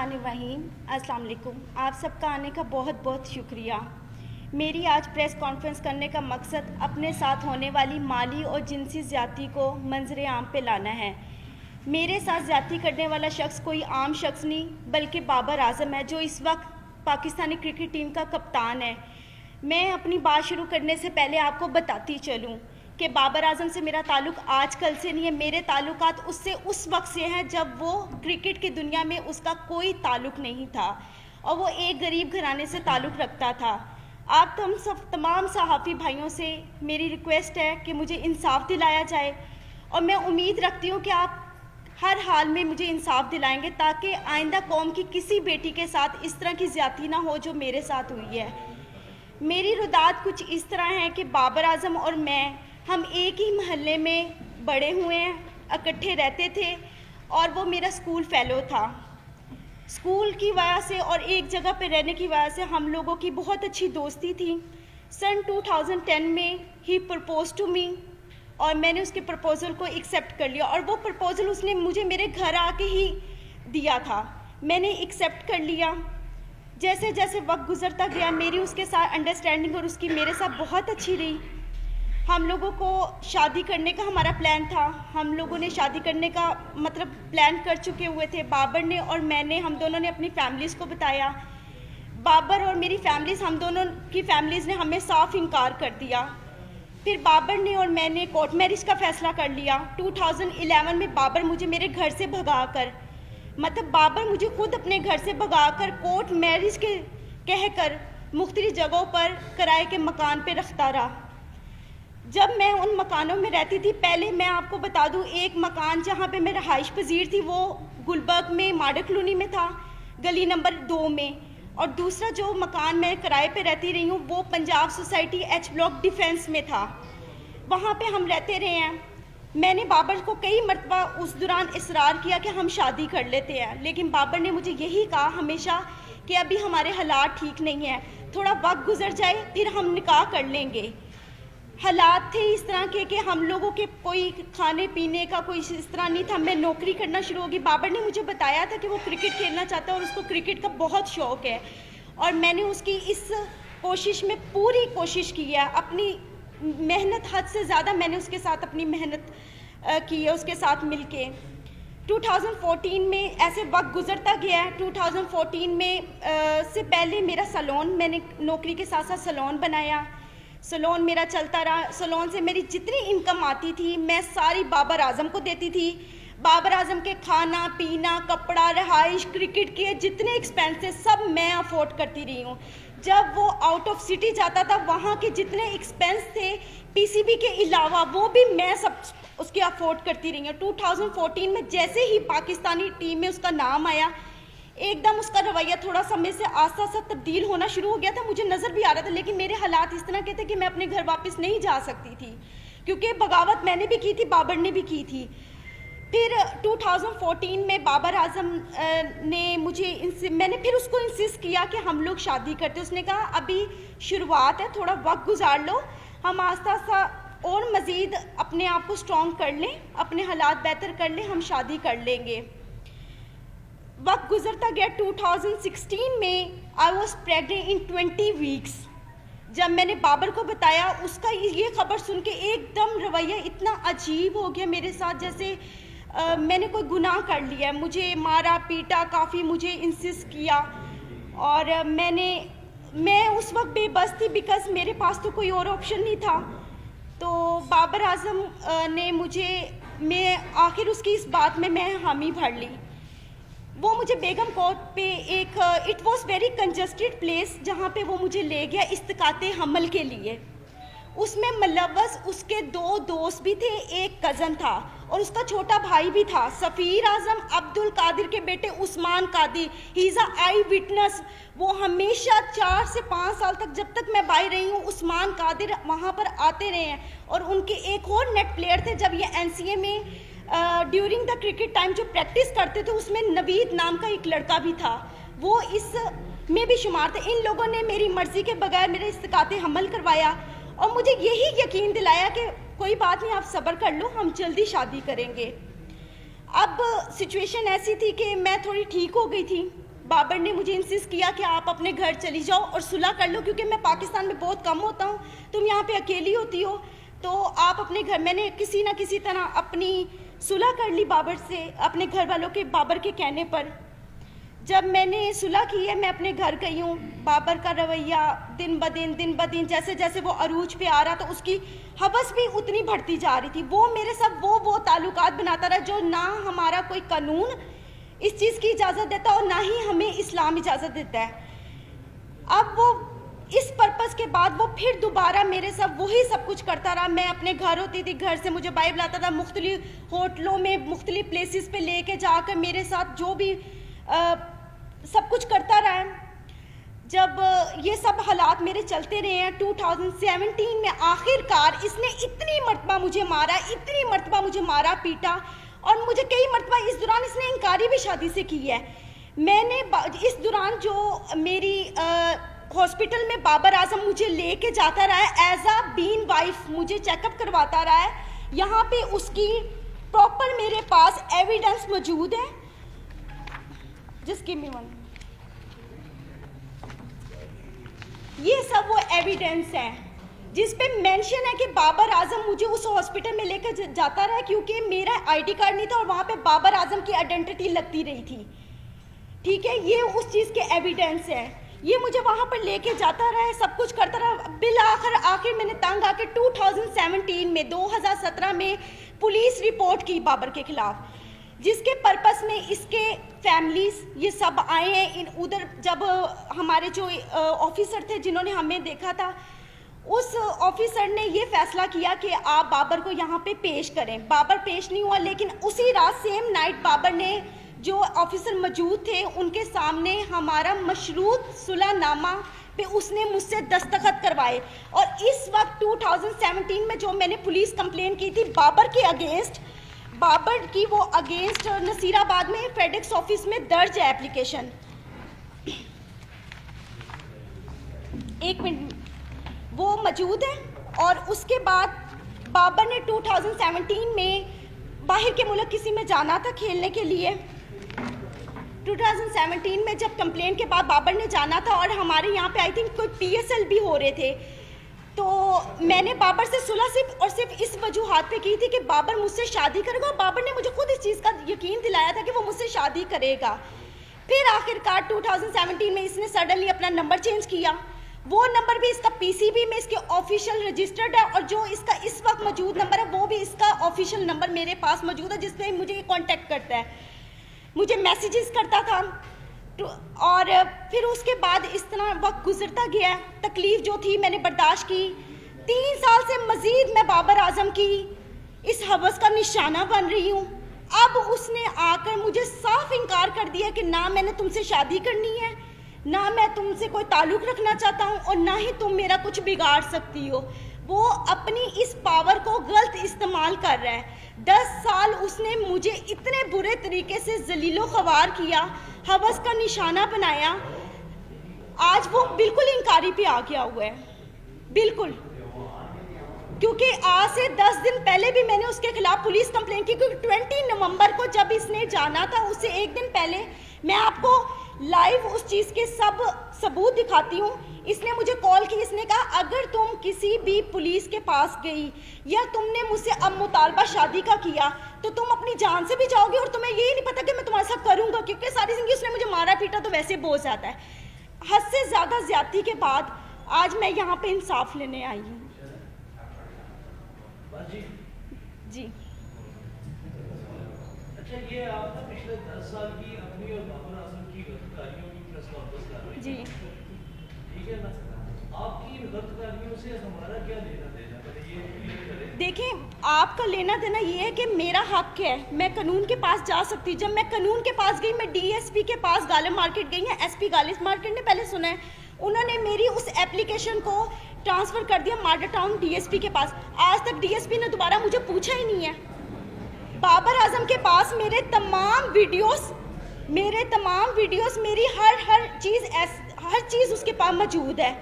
बिस्मिल्लाहिर्रहमानिर्रहीम। अस्सलाम वालेकुम। आप सबका आने का बहुत बहुत शुक्रिया। मेरी आज प्रेस कॉन्फ्रेंस करने का मकसद अपने साथ होने वाली माली और जिनसी ज़्यादती को मंजर आम पे लाना है। मेरे साथ ज़्यादती करने वाला शख्स कोई आम शख्स नहीं बल्कि बाबर आज़म है, जो इस वक्त पाकिस्तानी क्रिकेट टीम का कप्तान है। मैं अपनी बात शुरू करने से पहले आपको बताती चलूँ कि बाबर आज़म से मेरा ताल्लुक़ आज कल से नहीं है। मेरे ताल्लुकात उससे उस वक्त से हैं जब वो क्रिकेट की दुनिया में उसका कोई ताल्लुक़ नहीं था और वो एक गरीब घराने से ताल्लुक़ रखता था। आप तमाम सहाफ़ी भाइयों से मेरी रिक्वेस्ट है कि मुझे इंसाफ दिलाया जाए और मैं उम्मीद रखती हूँ कि आप हर हाल में मुझे इंसाफ दिलाएंगे ताकि आइंदा कौम की किसी बेटी के साथ इस तरह की ज़्यादती ना हो जो मेरे साथ हुई है। मेरी रुदात कुछ इस तरह है कि बाबर आज़म और हम एक ही महल्ले में बड़े हुए हैं, इकट्ठे रहते थे और वो मेरा स्कूल फेलो था। स्कूल की वजह से और एक जगह पे रहने की वजह से हम लोगों की बहुत अच्छी दोस्ती थी। सन 2010 में ही प्रपोज टू मी और मैंने उसके प्रपोज़ल को एक्सेप्ट कर लिया और वो प्रपोज़ल उसने मुझे मेरे घर आके ही दिया था। मैंने एक्सेप्ट कर लिया। जैसे जैसे वक्त गुजरता गया मेरी उसके साथ अंडरस्टैंडिंग और उसकी मेरे साथ बहुत अच्छी रही। हम लोगों को शादी करने का हमारा प्लान था। हम लोगों ने शादी करने का प्लान कर चुके हुए थे। बाबर ने और मैंने, हम दोनों ने अपनी फैमिलीज़ को बताया। बाबर और मेरी फैमिलीज़, हम दोनों की फैमिलीज़ ने हमें साफ इनकार कर दिया। फिर बाबर ने और मैंने कोर्ट मैरिज का फ़ैसला कर लिया। 2011 में बाबर मुझे मेरे घर से भगाकर, बाबर मुझे खुद अपने घर से भगाकर कोर्ट मैरिज के कहकर मुख्तलिफ जगहों पर किराए के मकान पे रखता रहा। जब मैं उन मकानों में रहती थी, पहले मैं आपको बता दूं, एक मकान जहाँ पे मैं रहाइश पजीर थी वो गुलबर्ग में माडा कॉलोनी में था, गली नंबर 2 में, और दूसरा जो मकान मैं किराए पे रहती रही हूँ वो Punjab society H block defence में था। वहाँ पे हम रहते रहे हैं। मैंने बाबर को कई मरतबा उस दौरान इसरार किया कि हम शादी कर लेते हैं, लेकिन बाबर ने मुझे यही कहा हमेशा कि अभी हमारे हालात ठीक नहीं है, थोड़ा वक्त गुजर जाए फिर हम निकाह कर लेंगे। हालात थे इस तरह के कि हम लोगों के कोई खाने पीने का कोई इस तरह नहीं था। मैं नौकरी करना शुरू होगी। बाबर ने मुझे बताया था कि वो क्रिकेट खेलना चाहता है और उसको क्रिकेट का बहुत शौक़ है और मैंने उसकी इस कोशिश में पूरी कोशिश की है। अपनी मेहनत हद से ज़्यादा मैंने उसके साथ अपनी मेहनत की है, उसके साथ मिलके। 2014 में ऐसे वक्त गुजरता गया है। 2014 में से पहले मेरा सैलून, मैंने नौकरी के साथ साथ सैलून बनाया। सैलून मेरा चलता रहा। सैलून से मेरी जितनी इनकम आती थी मैं सारी बाबर आज़म को देती थी। बाबर आज़म के खाना पीना, कपड़ा, रहाइश, क्रिकेट के जितने एक्सपेंसेस सब मैं अफोर्ड करती रही हूँ। जब वो आउट ऑफ सिटी जाता था वहाँ के जितने एक्सपेंस थे PCB के अलावा वो भी मैं सब उसके अफोर्ड करती रही हूँ। 2014 में जैसे ही पाकिस्तानी टीम में उसका नाम आया, एकदम उसका रवैया थोड़ा समय से आस्ता आस्ता तब्दील होना शुरू हो गया था। मुझे नज़र भी आ रहा था, लेकिन मेरे हालात इस तरह के थे कि मैं अपने घर वापस नहीं जा सकती थी क्योंकि बगावत मैंने भी की थी, बाबर ने भी की थी। फिर 2014 में बाबर आज़म ने मैंने फिर उसको इंसिस्ट किया कि हम लोग शादी करते। उसने कहा अभी शुरुआत है, थोड़ा वक्त गुजार लो, हम आस्ता आस्ता और मज़ीद अपने आप को स्ट्रॉन्ग कर लें, अपने हालात बेहतर कर लें, हम शादी कर लेंगे। वक्त गुजरता गया। 2016 में I was pregnant in 20 weeks. जब मैंने बाबर को बताया, उसका ये खबर सुन के एकदम रवैया इतना अजीब हो गया मेरे साथ, जैसे मैंने कोई गुनाह कर लिया। मुझे मारा पीटा, काफ़ी मुझे इंसिस्ट किया और मैं उस वक्त बेबस थी बिकॉज मेरे पास तो कोई और ऑप्शन नहीं था। तो बाबर आज़म ने मैं आखिर उसकी इस बात में मैं हामी भर ली। वो मुझे बेगम कोर्ट पे एक it was very congested place जहाँ पे वो मुझे ले गया इस्तिकाते हमल के लिए। उसमें मुलव्वस उसके 2 दोस्त भी थे, एक कज़न था और उसका छोटा भाई भी था, सफ़ीर आज़म, अब्दुल कादिर के बेटे Usman Qadir. He is a eye witness. वो हमेशा 4 से 5 साल तक, जब तक मैं बाहर रही हूँ, उस्मान कादिर वहाँ पर आते रहे हैं। और उनके एक और नेट प्लेयर थे, जब ये NCA में ड्यूरिंग द क्रिकेट टाइम जो प्रैक्टिस करते थे उसमें नवीद नाम का एक लड़का भी था, वो इस में भी शुमार थे। इन लोगों ने मेरी मर्ज़ी के बगैर मेरे इस्तिकाते हमल करवाया और मुझे यही यकीन दिलाया कि कोई बात नहीं, आप सब्र कर लो, हम जल्दी शादी करेंगे। अब सिचुएशन ऐसी थी कि मैं थोड़ी ठीक हो गई थी, بابر نے مجھے انسسٹ کیا کہ آپ اپنے گھر چلی جاؤ اور صلح کر لو، کیونکہ میں پاکستان میں بہت کم ہوتا ہوں، تم یہاں پہ اکیلی ہوتی ہو، تو آپ اپنے گھر. میں نے کسی نہ کسی طرح اپنی صلح کر لی بابر سے، اپنے گھر والوں کے، بابر کے کہنے پر. جب میں نے صلح کی ہے میں اپنے گھر گئی ہوں. بابر کا رویہ دن بدن جیسے جیسے وہ عروج پہ آ رہا تو اس کی حوث بھی اتنی بڑھتی جا رہی تھی. وہ میرے ساتھ وہ تعلقات بناتا رہا جو نہ ہمارا کوئی قانون اس چیز کی اجازت دیتا اور نہ ہی ہمیں اسلام اجازت دیتا ہے. اب وہ اس پرپس کے بعد وہ پھر دوبارہ میرے ساتھ وہی سب کچھ کرتا رہا. میں اپنے گھر ہوتی تھی، گھر سے مجھے بائبل لاتا تھا، مختلف ہوٹلوں میں مختلف پلیسز پہ لے کے جا کر میرے ساتھ جو بھی سب کچھ کرتا رہا ہے. جب یہ سب حالات میرے چلتے رہے ہیں 2017 میں آخر کار اس نے اتنی مرتبہ مجھے مارا پیٹا، اور مجھے کئی مرتبہ اس دوران اس نے انکاری بھی شادی سے کی ہے. میں نے اس دوران جو میری ہاسپٹل میں بابر اعظم مجھے لے کے جاتا رہا ہے ایز اے بین وائف، مجھے چیک اپ کرواتا رہا ہے. یہاں پہ اس کی پراپر میرے پاس ایویڈنس موجود ہے. جس کی یہ سب وہ ایویڈنس ہیں جس پہ مینشن ہے کہ بابر اعظم مجھے اس ہاسپٹل میں لے کر جاتا رہا کیونکہ میرا آئی ڈی کارڈ نہیں تھا اور وہاں پہ بابر اعظم کی آئیڈینٹی لگتی رہی تھی. ٹھیک ہے، یہ اس چیز کے ایویڈنس ہے. یہ مجھے وہاں پر لے کے جاتا رہا ہے، سب کچھ کرتا رہا. بالآخر میں نے تنگ آ کے 2017 میں پولیس رپورٹ کی بابر کے خلاف، جس کے پرپس میں اس کے فیملیز یہ سب آئے ہیں. ادھر جب ہمارے جو آفیسر تھے جنہوں نے ہمیں دیکھا تھا، اس آفیسر نے یہ فیصلہ کیا کہ آپ بابر کو یہاں پہ پیش کریں. بابر پیش نہیں ہوا، لیکن اسی رات سیم نائٹ بابر نے، جو آفیسر موجود تھے ان کے سامنے، ہمارا مشروط صلح نامہ پہ اس نے مجھ سے دستخط کروائے. اور اس وقت 2017 میں جو میں نے پولیس کمپلین کی تھی بابر کے اگینسٹ، بابر کی وہ اگینسٹ نصیر آباد میں فیڈیکس آفس میں درج ہے اپلیکیشن. ایک منٹ، وہ موجود ہے. اور اس کے بعد بابر نے 2017 میں باہر کے ملک کسی میں جانا تھا کھیلنے کے لیے. 2017 میں جب کمپلین کے بعد بابر نے جانا تھا اور ہمارے یہاں پہ آئی تھنک کوئی PSL بھی ہو رہے تھے، تو میں نے بابر سے صلح صرف اس وجوہات پہ کی تھی کہ بابر مجھ سے شادی کرے گا. اور بابر نے مجھے خود اس چیز کا یقین دلایا تھا کہ وہ مجھ سے شادی کرے گا. پھر آخر کار 2017 میں اس نے سڈنلی اپنا نمبر چینج کیا. وہ نمبر بھی اس کا PCB میں اس کے آفیشیل رجسٹرڈ ہے، اور جو اس کا اس وقت موجود نمبر ہے وہ بھی اس کا آفیشیل نمبر میرے پاس موجود ہے، جس پہ مجھے کانٹیکٹ کرتا ہے، مجھے میسیجز کرتا تھا. اور پھر اس کے بعد اس طرح وقت گزرتا گیا. تکلیف جو تھی میں نے برداشت کی. 3 سال سے مزید میں بابر اعظم کی اس حوث کا نشانہ بن رہی ہوں. اب اس نے آ کر مجھے صاف انکار کر دیا کہ نہ میں نے تم سے شادی کرنی ہے، نہ میں تم سے کوئی تعلق رکھنا چاہتا ہوں، اور نہ ہی تم میرا کچھ بگاڑ سکتی ہو. وہ اپنی اس پاور کو غلط استعمال کر رہا ہے. 10 سال اس نے مجھے اتنے برے طریقے سے ذلیل و خوار کیا، حوث کا نشانہ بنایا. آج وہ بالکل انکاری پہ آ گیا ہوا ہے، بالکل. کیونکہ آج سے 10 دن پہلے بھی میں نے اس کے خلاف پولیس کمپلین کی، کیونکہ 20 نومبر کو جب اس نے جانا تھا اس سے ایک دن پہلے، میں آپ کو لائیو اس چیز کے سب ثبوت دکھاتی ہوں. اس نے مجھے کال کی، اس نے کہا اگر تم کسی بھی پولیس کے پاس گئی یا تم نے مجھ سے اب مطالبہ شادی کا کیا تو تم اپنی جان سے بھی جاؤ گے، اور تمہیں یہی نہیں پتا کہ میں تمہارے ساتھ کروں گا، کیونکہ ساری زندگی اس نے مجھے مارا پیٹا تو ویسے بہت زیادہ ہے. حد سے زیادہ زیادتی کے بعد آج میں یہاں پہ انصاف لینے آئی ہوں. جی اچھا، یہ آپ نے پچھلے 10 سال کی اپنی اور بابر اعظم کی غلط کاریوں کی پریس کانفرنس کر رہے ہیں. جی ٹھیک ہے نا، آپ کی ان غلط کاریوں سے ہمارا کیا لینا دینا؟ پہلے یہ کلیئر کریں. دیکھیں، آپ کا لینا دینا یہ ہے کہ میرا حق ہے، میں قانون کے پاس جا سکتی. جب میں قانون کے پاس گئی، میں DSP کے پاس غالب مارکیٹ گئی ہیں. SP غالب مارکیٹ نے پہلے سنا ہے، انہوں نے میری اس ایپلیکیشن کو ٹرانسفر کر دیا مارڈر ٹاؤن DSP کے پاس. آج تک DSP نے دوبارہ مجھے پوچھا ہی نہیں ہے. بابر اعظم کے پاس میرے تمام ویڈیوز، میری ہر چیز اس کے پاس موجود ہے،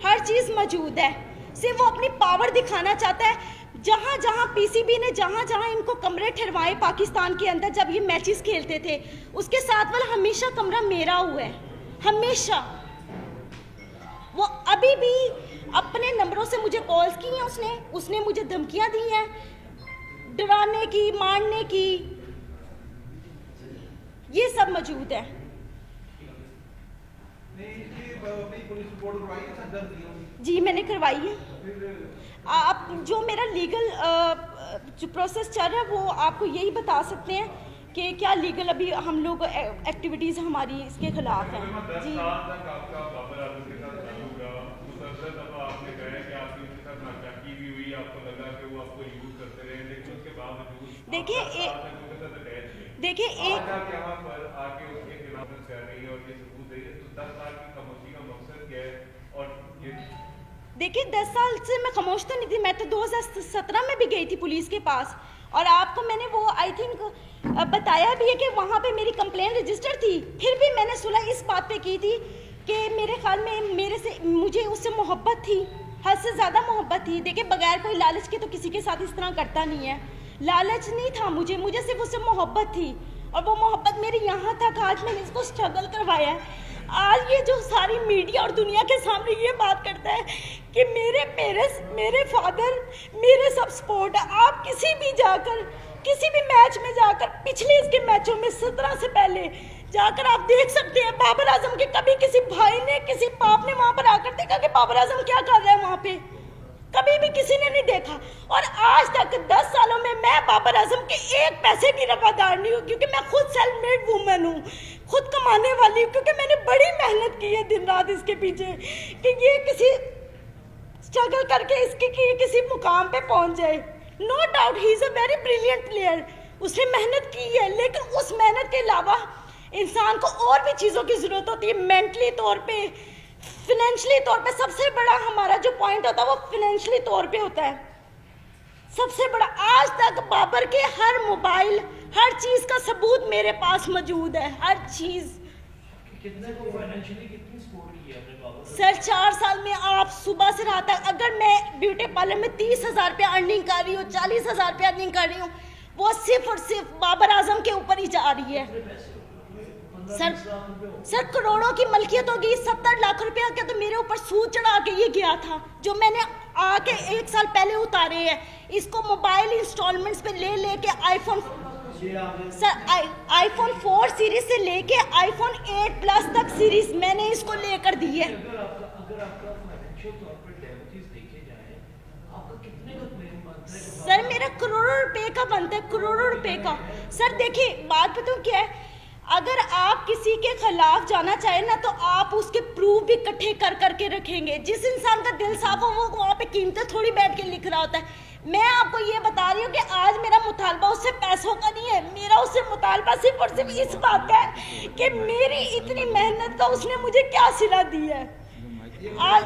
ہر چیز موجود ہے. صرف وہ اپنی پاور دکھانا چاہتا ہے. जहाँ जहाँ पीसीबी ने जहाँ जहाँ इनको कमरे ठहरवाए पाकिस्तान के अंदर जब ये मैचेस खेलते थे, उसके साथ वाला हमेशा कमरा मेरा हुआ है, हमेशा। वो अभी भी अपने नंबरों से मुझे कॉल्स की हैं, उसने मुझे धमकियां दी हैं, डराने की, मारने की, ये सब मौजूद है। जी मैंने करवाई है। आप जो मेरा लीगल जो प्रोसेस चल रहा है वो आपको यही बता सकते हैं कि क्या लीगल अभी हम लोग एक्टिविटीज़ हमारी इसके खिलाफ हैं। जी देखिए देखिए 10 साल से मैं खामोश तो नहीं थी, मैं तो 2017 में भी गई थी पुलिस के पास, और आपको मैंने वो आई थिंक बताया भी है कि वहाँ पे मेरी कंप्लेंट रजिस्टर थी। फिर भी मैंने सुलह इस बात पे की थी कि मेरे ख्याल में मुझे उससे मोहब्बत थी, हद से ज़्यादा मोहब्बत थी। देखिए बगैर कोई लालच के तो किसी के साथ इस तरह करता नहीं है, लालच नहीं था मुझे सिर्फ उससे मोहब्बत थी, और वो मोहब्बत मेरी यहाँ तक आज मैंने इसको स्ट्रगल करवाया है। आज ये जो सारी मीडिया और दुनिया के सामने ये बात करता है कि मेरे पेरेंट्स, मेरे फादर, मेरे सब सपोर्ट है। आप किसी भी मैच में जाकर पिछले इसके मैचों में 17 से पहले जाकर आप देख सकते हैं बाबर आजम के कभी किसी भाई ने, किसी बाप ने वहाँ पर आकर देखा कि बाबर आजम क्या कर रहा है वहाँ पे, कभी भी किसी ने नहीं देखा। और आज तक 10 सालों में मैं बाबर आजम के एक पैसे की रवादार नहीं हूँ, क्योंकि मैं खुद सेल्फ मेड वूमेन हूँ, खुद कमाने वाली हूँ, क्योंकि मैंने बड़ी मेहनत की है दिन रात इसके पीछे कि ये किसी स्ट्रगल करके इसके किसी मुकाम पे पहुंच जाए। No doubt he is a very brilliant player, उसने मेहनत की है, लेकिन उस मेहनत के अलावा इंसान को और भी चीज़ों की ज़रूरत होती है, मेंटली तौर पे, फिनेंशली तौर पे। सबसे बड़ा हमारा जो पॉइंट होता है वो फिनेंशली तौर पे होता है सबसे बड़ा। आज तक बाबर के हर मोबाइल, हर चीज़ का सबूत मेरे पास मौजूद है, हर चीज़। कितने को फाइनेंशियली कितनी सपोर्ट की है आपने बाबर? सर 4 साल में आप सुबह से रात तक, अगर मैं ब्यूटी पार्लर में 30,000 रुपया अर्निंग कर रही हूँ, 40,000 रुपया अर्निंग कर रही हूँ, वो सिर्फ और सिर्फ बाबर आजम के ऊपर ही जा रही है। सर करोड़ों की मलकियत होगी। 70 लाख रुपया का तो मेरे ऊपर सूद चढ़ा के ये गया था, जो मैंने आके 1 साल पहले उतारे हैं। इसको मोबाइल इंस्टॉलमेंट्स पे ले के आईफोन, सर आईफोन 4 सीरीज से लेके आईफोन 8 प्लस तक सीरीज मैंने इसको लेकर दी है। अगर आपका फाइनेंशियल तौर पर डैमेजेस देखे जाए, आपका कितने का क्लेम बनता है? सर मेरा करोड़ों रुपए का बनता है, करोड़ों रुपए का। सर देखिए बात बताऊं क्या है, अगर आप किसी के खिलाफ जाना चाहें ना तो आप उसके प्रूफ भी इकट्ठे कर करके रखेंगे। जिस इंसान का दिल साफ हो वो वहाँ पे कीमतें थोड़ी बैठ के लिख रहा होता है। मैं आपको ये बता रही हूँ कि आज मेरा मुतालबा उससे पैसों का नहीं है, मेरा उससे मुतालबा सिर्फ और सिर्फ इस बात का है कि मेरी इतनी मेहनत का उसने मुझे क्या सिला दी है। आज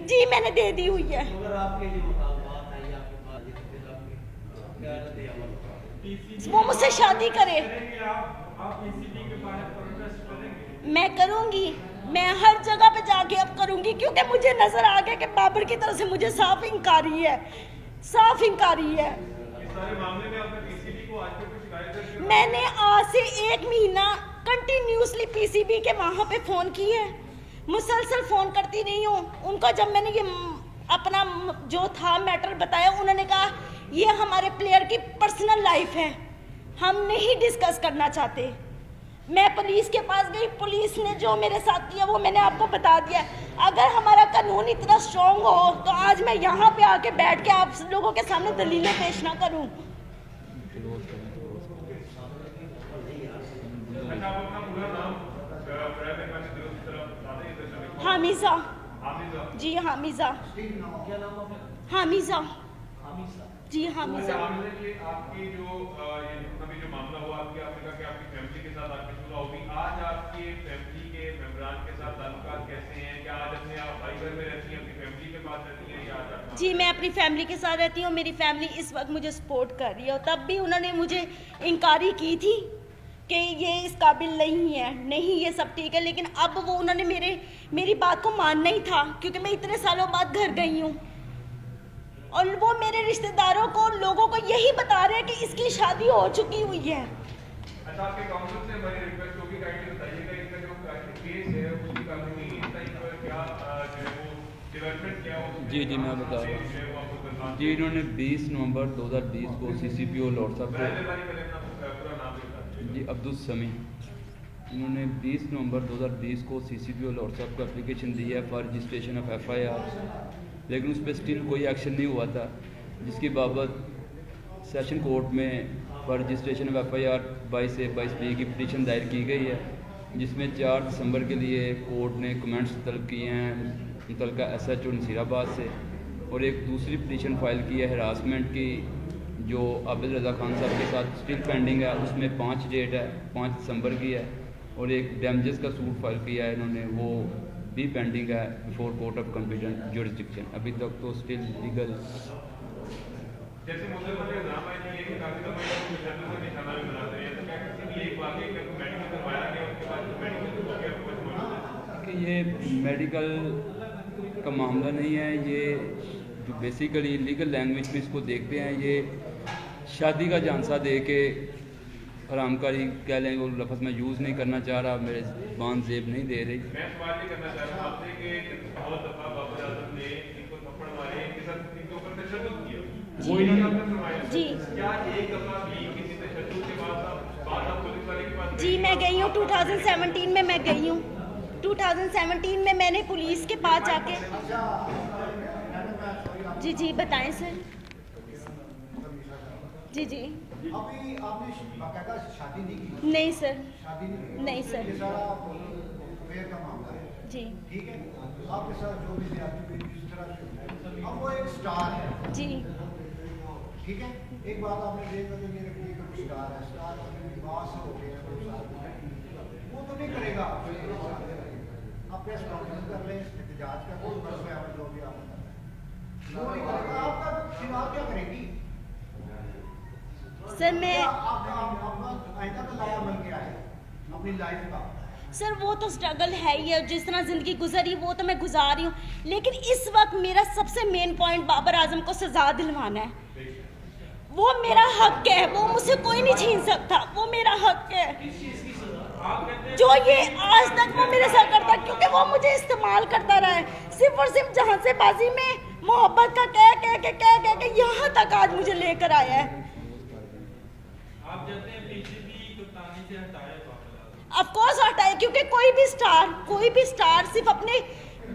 जी मैंने दे दी हुई है। वो मुझसे शादी करे, मैं करूंगी, मैं हर जगह पे जाके अब करूंगी, क्योंकि मुझे नजर आ गया कि बाबर की तरफ से मुझे साफ इंकारी है, साफ इंकारी है। मैंने आज से 1 महीना कंटिन्यूसली पीसीबी के वहाँ पे फ़ोन किए, मुसलसल फ़ोन करती रही हूँ उनको। जब मैंने ये अपना जो था मैटर बताया, उन्होंने कहा ये हमारे प्लेयर की पर्सनल लाइफ है, हम नहीं डिस्कस करना चाहते। मैं पुलिस के पास गई, पुलिस ने जो मेरे साथ किया वो मैंने आपको बता दिया। अगर हमारा कानून इतना स्ट्रॉन्ग हो तो आज मैं यहाँ पे आके बैठ के आप लोगों के सामने दलीलें पेश ना करूँ। हामिजा जी, हामिजा हामिजा जी, हामिजा। आपकी जो अभी जो मामला हुआ, आपने कहा कि आपकी फैमिली के साथ आपकी सुलह होगी। आज आपके फैमिली के मेंबरान के साथ ताल्लुकात कैसे हैं? क्या आज अपने आप भाई घर में रहती हैं, अपनी फैमिली के पास रहती हैं, या आज? जी मैं अपनी फैमिली के साथ रहती हूँ। मेरी फैमिली इस वक्त मुझे सपोर्ट कर रही है, और तब भी उन्होंने मुझे इंकारी की थी कि ये इस काबिल नहीं है, नहीं ये सब ठीक है, लेकिन अब वो उन्होंने मेरी बात को मानना ही था, क्योंकि मैं इतने सालों बाद घर गई हूँ और वो मेरे रिश्तेदारों को, लोगों को यही बता रहे हैं कि इसकी शादी हो चुकी हुई है। अच्छा, आपके काउंसिल से हमारी रिक्वेस्ट होगी, काइंडली बताइएगा इसका जो केस है उसकी कानूनी टाइप पर क्या जो है वो डेवलपमेंट क्या हो। जी मैं बता रहा हूँ जी। इन्होंने 20 नवंबर 2020 को CCPO लॉर्ड साहब को, जी अब्दुल समी, इन्होंने 20 नवंबर 2020 को CCPO लॉर्ड साहब को एप्लीकेशन दी है फॉर रजिस्ट्रेशन ऑफ FIR, लेकिन उस पर स्टिल कोई एक्शन नहीं हुआ था, जिसकी बाबत सेशन कोर्ट में for registration of FIR 22A की पिटीशन दायर की गई है, जिसमें 4 दिसंबर के लिए कोर्ट ने कमेंट्स तलब किए हैं मुतलका SHO नसीराबाद से, और एक दूसरी पिटीशन फाइल की है हरासमेंट की जो आबिद रज़ा खान साहब के साथ स्टिल पेंडिंग है, उसमें 5 डेट है, 5 दिसंबर की है, और एक डैमेजेस का सूट फाइल किया है इन्होंने, वो भी पेंडिंग है before court of competent jurisdiction. अभी तक तो स्टिल लीगल जैसे मुद्दे पर ड्रामा है कि काफी दफा ये शर्तों से निशाना भी बनाते हैं, तो क्या किसी भी एक वाकई का मेडिकल करवाया गया उसके बाद मेडिकल हो गया कुछ मामला कि ये मेडिकल का मामला नहीं है, ये जो बेसिकली लीगल लैंग्वेज में इसको देखते हैं, ये शादी का झांसा दे के हरामकारी कह लें, वो लफ्ज़ मैं यूज़ नहीं करना चाह रहा, मेरे ज़बान ज़ेब नहीं दे रही। मैं सवाल ये करना चाह रहा हूँ आपसे कि बहुत दफा बाबर आजम ने इनको थप्पड़ मारे, इनके साथ इनके ऊपर तशद्दुद किया, वो इन्होंने आपने फरमाया जी। क्या एक दफा भी किसी तशद्दुद के बाद आप पुलिस वाले के पास जी मैं गई हूँ 2017 में, मैं गई हूँ 2017 में, मैंने पुलिस के पास जाके। जी बताएं सर। जी अभी आपने बाकायदा शादी नहीं की? नहीं सर। शादी नहीं की? नहीं सर। ये सारा अफेयर का मामला है, जी ठीक है? आपके साथ जो भी ज्यादती हुई जिस तरह से, अब वो एक स्टार है, जी ठीक है? एक बात आपने देखा कि ये रखी है स्टार है, स्टार विवाह हो गया 2 साल में, वो तो नहीं करेगा, आप प्रेस कॉन्फ्रेंस कर लें, एहतजाज का कोई मसला है जो भी आप वो नहीं करेगा, आपका चुनाव क्या करेगी सर। मैं आइंदा का लाया बन के आए अपनी लाइफ का। सर वो तो स्ट्रगल है ही है, जिस तरह ज़िंदगी गुजरी वो तो मैं गुजार रही हूँ, लेकिन इस वक्त मेरा सबसे मेन पॉइंट बाबर आजम को सज़ा दिलवाना है। वो मेरा हक है, वो मुझसे कोई नहीं छीन सकता, वो मेरा हक है। जो ये आज तक वो मेरे साथ करता है, क्योंकि वो मुझे इस्तेमाल करता रहा है, सिर्फ और सिर्फ जहांसेबाजी में मोहब्बत का कह यहाँ तक आज मुझे लेकर आया है। आप कहते हैं बीजेपी कप्तानी से हटाए बाबर आजम। ऑफ कोर्स हटाए, क्योंकि कोई भी स्टार सिर्फ अपने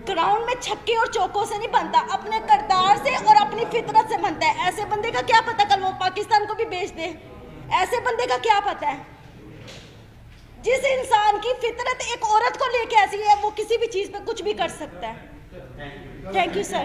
ग्राउंड में छक्के और चौकों से नहीं बनता, अपने किरदार से और अपनी फितरत से बनता है। ऐसे बंदे का क्या पता कल वो पाकिस्तान को भी बेच दे, ऐसे बंदे का क्या पता है। जिस इंसान की फितरत एक औरत को लेके ऐसी है, वो किसी भी चीज पे कुछ भी कर सकता है। Thank you sir.